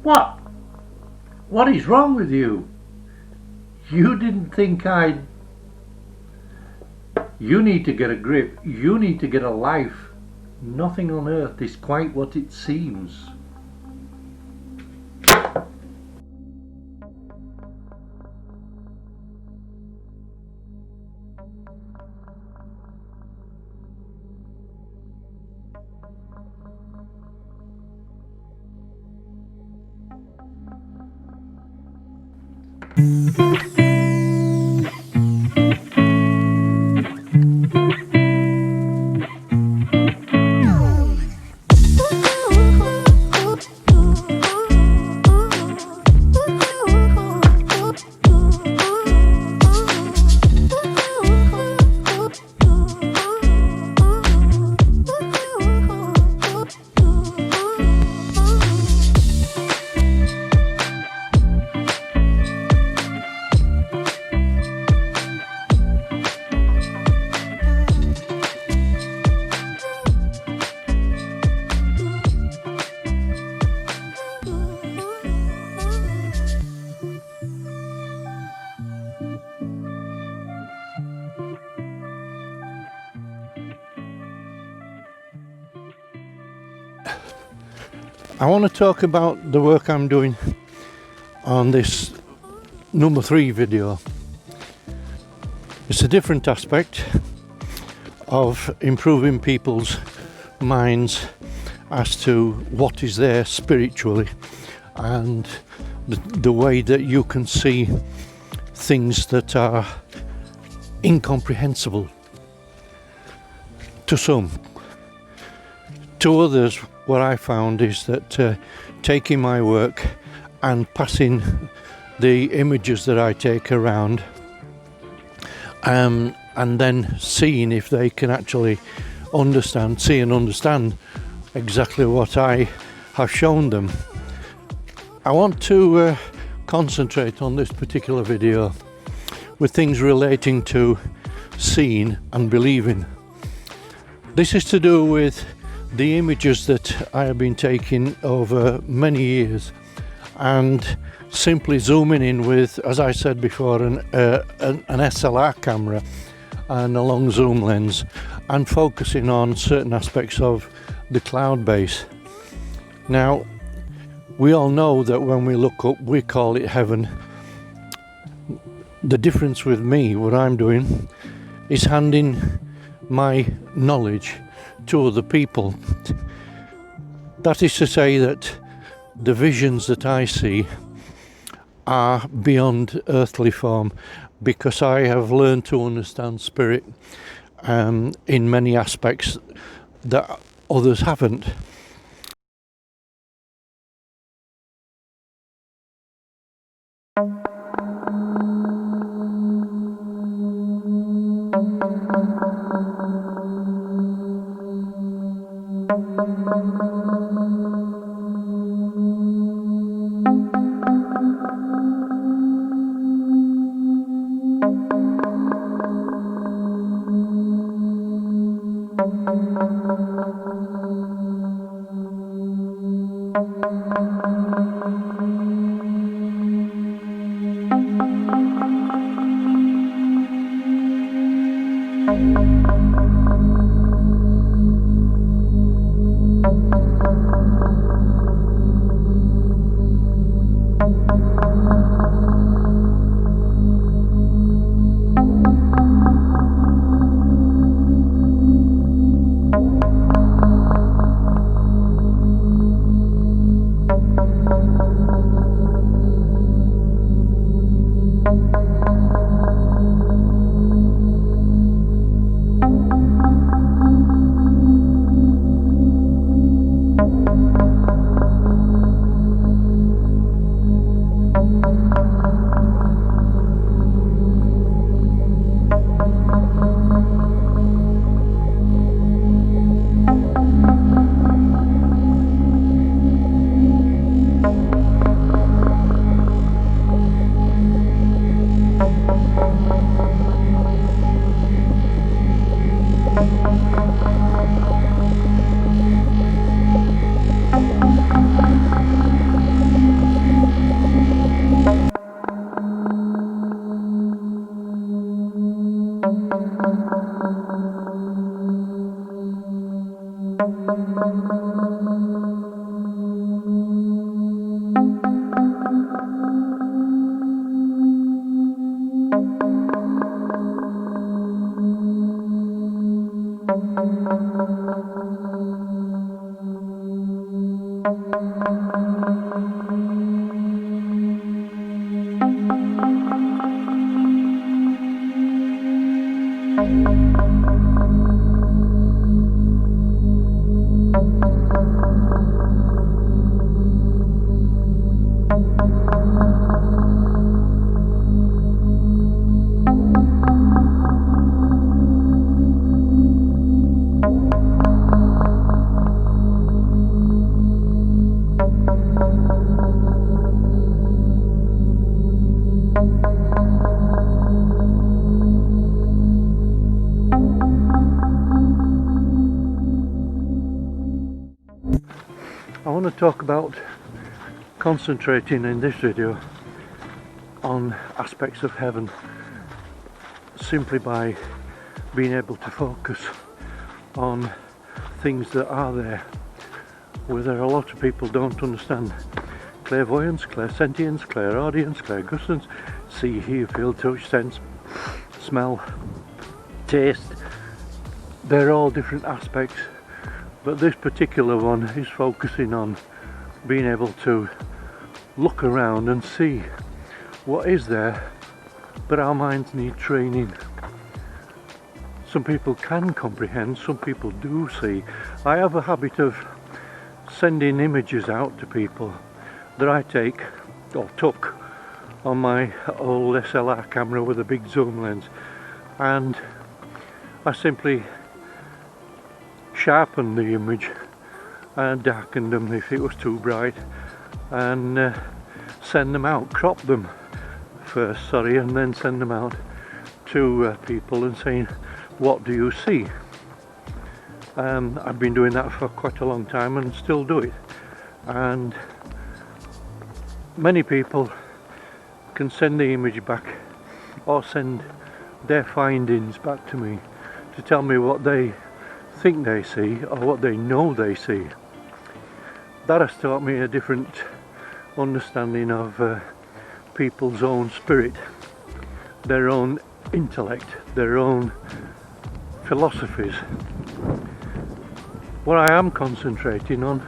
What? What is wrong with you? You didn't think I'd... You need to get a grip. You need to get a life. Nothing on earth is quite what it seems. I want to talk about the work I'm doing on this number 3 video. It's a different aspect of improving people's minds as to what is there spiritually and the way that you can see things that are incomprehensible to some. To others, what I found is that taking my work and passing the images that I take around and then seeing if they can actually see and understand exactly what I have shown them. I want to concentrate on this particular video with things relating to seeing and believing. This is to do with the images that I have been taking over many years and simply zooming in with, as I said before, an SLR camera and a long zoom lens and focusing on certain aspects of the cloud base. Now, we all know that when we look up, we call it heaven. The difference with me, what I'm doing, is handing my knowledge to other people. That is to say that the visions that I see are beyond earthly form, because I have learned to understand spirit in many aspects that others haven't. I want to talk about concentrating in this video on aspects of heaven simply by being able to focus on things that are there, whether a lot of people don't understand clairvoyance, clairsentience, clairaudience, clairgustance, see, hear, feel, touch, sense, smell, taste. They're all different aspects, but this particular one is focusing on being able to look around and see what is there, but our minds need training. Some people can comprehend, some people do see. I have a habit of sending images out to people that I take or took on my old SLR camera with a big zoom lens, and I simply sharpened the image and darkened them if it was too bright, and send them out, crop them first, and then send them out to people and saying, what do you see? I've been doing that for quite a long time and still do it, and many people can send the image back or send their findings back to me to tell me what they think they see or what they know they see. That has taught me a different understanding of people's own spirit, their own intellect, their own philosophies. What I am concentrating on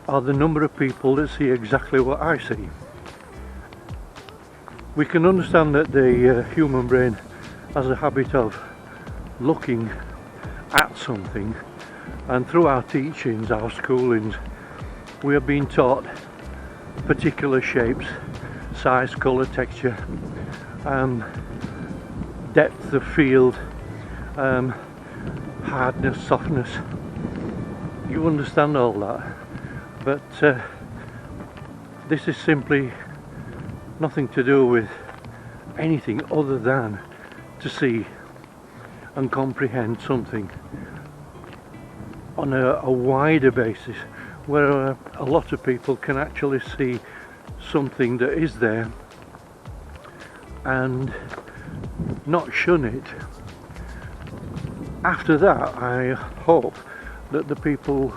are the number of people that see exactly what I see. We can understand that the human brain has a habit of looking at something, and through our teachings, our schoolings, we are being taught particular shapes, size, colour, texture, depth of field, hardness, softness. You understand all that, but this is simply nothing to do with anything other than to see and comprehend something on a wider basis, where a lot of people can actually see something that is there and not shun it. After that, I hope that the people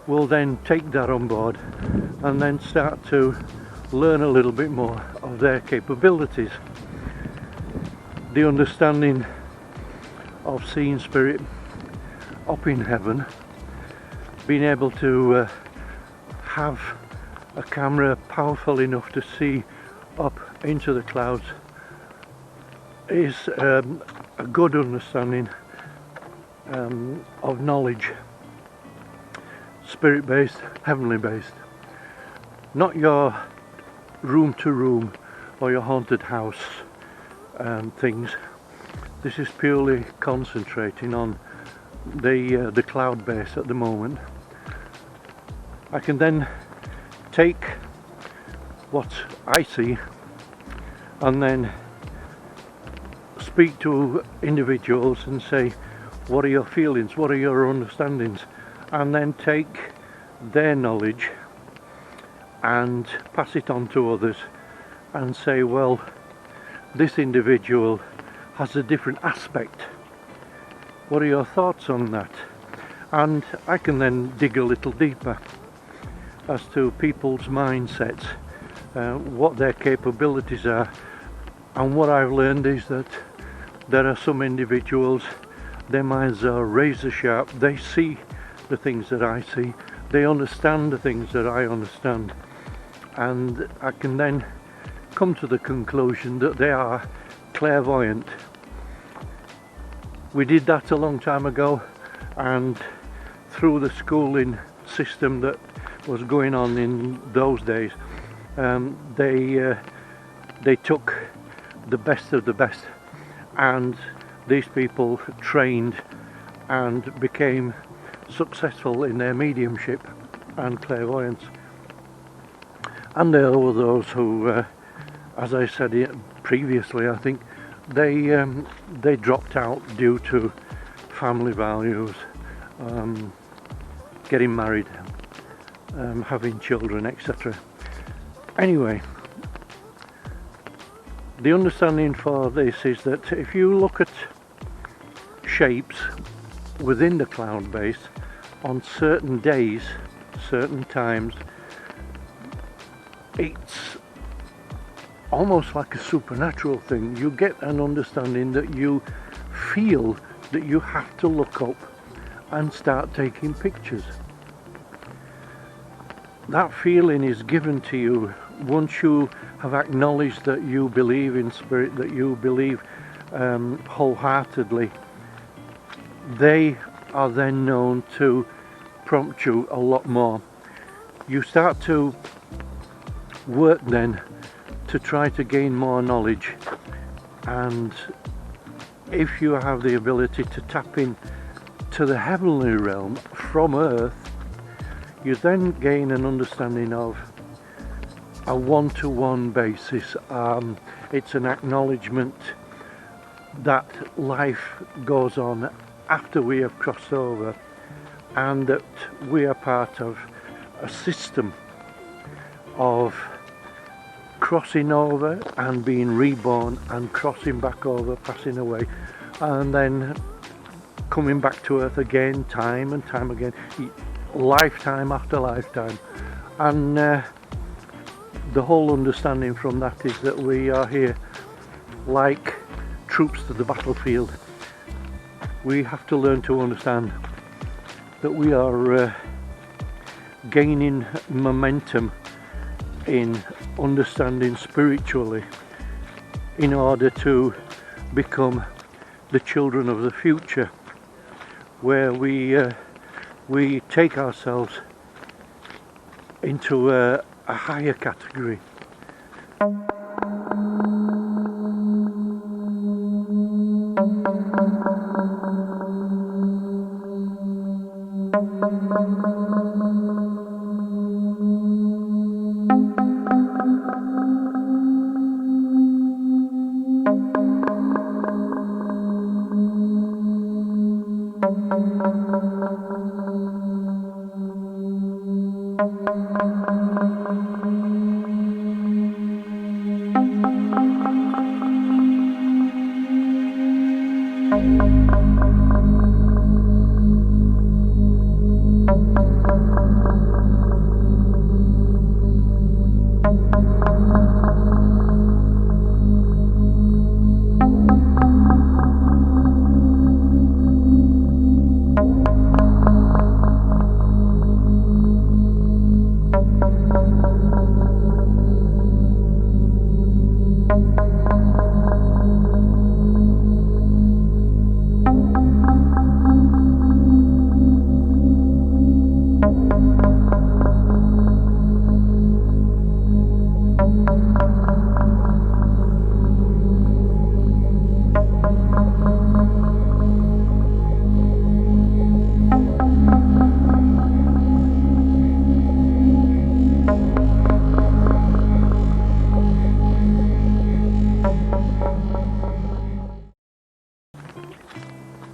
will then take that on board and then start to learn a little bit more of their capabilities. The understanding of seeing spirit up in heaven, being able to have a camera powerful enough to see up into the clouds is a good understanding of knowledge, spirit based, heavenly based, not your room to room or your haunted house things. This is purely concentrating on the cloud base at the moment. I can then take what I see and then speak to individuals and say, what are your feelings, what are your understandings, and then take their knowledge and pass it on to others and say, well, this individual has a different aspect. What are your thoughts on that? And I can then dig a little deeper as to people's mindsets, what their capabilities are. And what I've learned is that there are some individuals, their minds are razor sharp. They see the things that I see, they understand the things that I understand, and I can then come to the conclusion that they are clairvoyant. We did that a long time ago, and through the schooling system that was going on in those days, they took the best of the best, and these people trained and became successful in their mediumship and clairvoyance. And there were those who, as I said previously, I think they dropped out due to family values, getting married, having children, etc. Anyway, the understanding for this is that if you look at shapes within the cloud base on certain days, certain times, it's almost like a supernatural thing. You get an understanding that you feel that you have to look up and start taking pictures. That feeling is given to you once you have acknowledged that you believe in spirit, that you believe wholeheartedly. They are then known to prompt you a lot more. You start to work then to try to gain more knowledge, and if you have the ability to tap in to the heavenly realm from earth, you then gain an understanding of a one-to-one basis. It's an acknowledgement that life goes on after we have crossed over, and that we are part of a system of crossing over and being reborn and crossing back over, passing away, and then coming back to earth again, time and time again, lifetime after lifetime. And the whole understanding from that is that we are here like troops to the battlefield. We have to learn to understand that we are gaining momentum in understanding spiritually in order to become the children of the future, where we take ourselves into a higher category.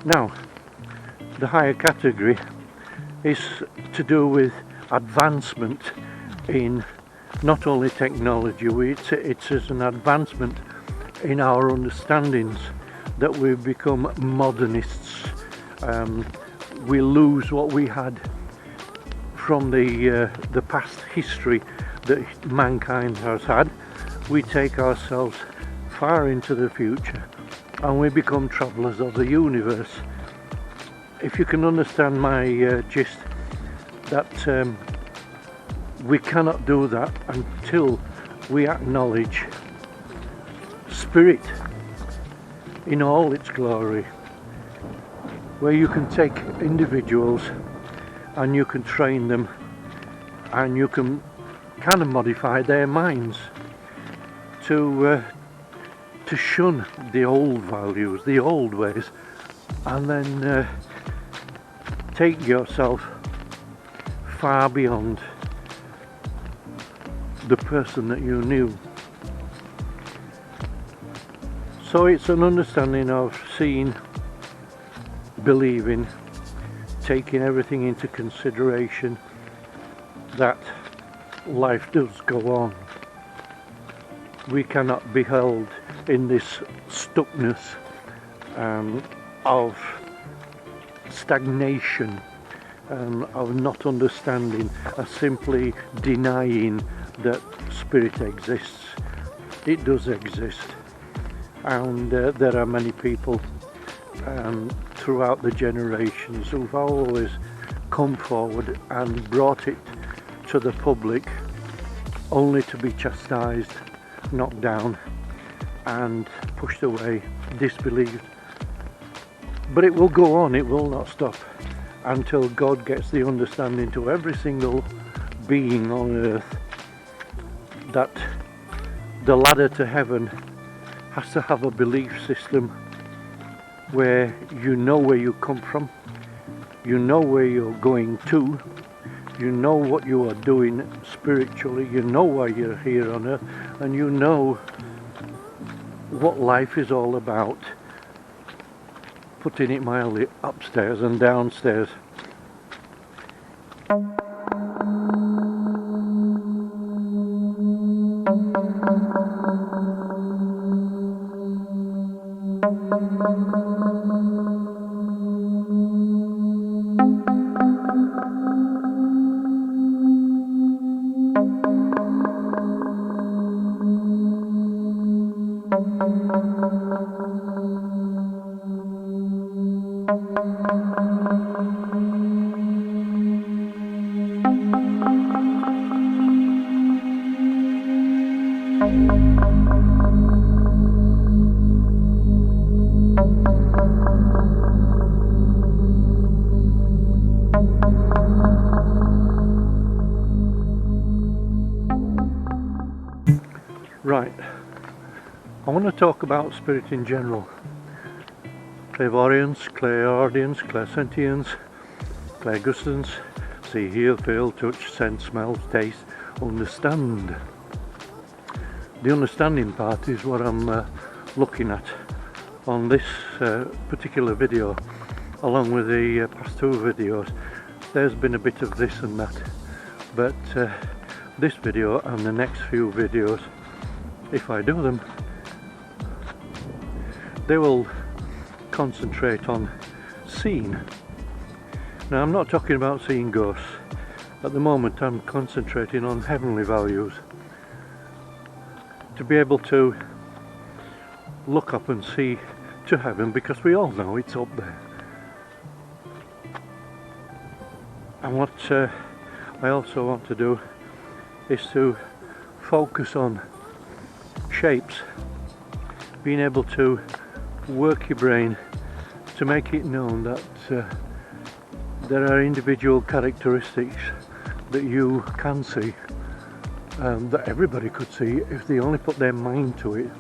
Now, the higher category is to do with advancement in not only technology, it's an advancement in our understandings, that we've become modernists. We lose what we had from the past history that mankind has had. We take ourselves far into the future and we become travellers of the universe. If you can understand my gist, that we cannot do that until we acknowledge spirit in all its glory, where you can take individuals and you can train them and you can kind of modify their minds to shun the old values, the old ways, and then take yourself far beyond the person that you knew. So it's an understanding of seeing, believing, taking everything into consideration, that life does go on. We cannot be held in this stuckness of stagnation, of not understanding, of simply denying that spirit exists. It does exist, and there are many people throughout the generations who've always come forward and brought it to the public, only to be chastised, knocked down and pushed away, disbelieved. But it will go on, it will not stop until God gets the understanding to every single being on earth that the ladder to heaven has to have a belief system where you know where you come from, you know where you're going to, you know what you are doing spiritually, you know why you're here on earth, and you know what life is all about, putting it mildly, upstairs and downstairs. Right, I want to talk about spirit in general. Clairvoyance, clairaudience, clairsentience, clairgustance, see, hear, feel, touch, sense, smell, taste, understand. The understanding part is what I'm looking at on this particular video, along with the past two videos. There's been a bit of this and that, but this video and the next few videos, if I do them, they will concentrate on seeing. Now, I'm not talking about seeing ghosts. At the moment I'm concentrating on heavenly values, to be able to look up and see to heaven, because we all know it's up there. And what I also want to do is to focus on shapes, being able to work your brain to make it known that there are individual characteristics that you can see, that everybody could see if they only put their mind to it.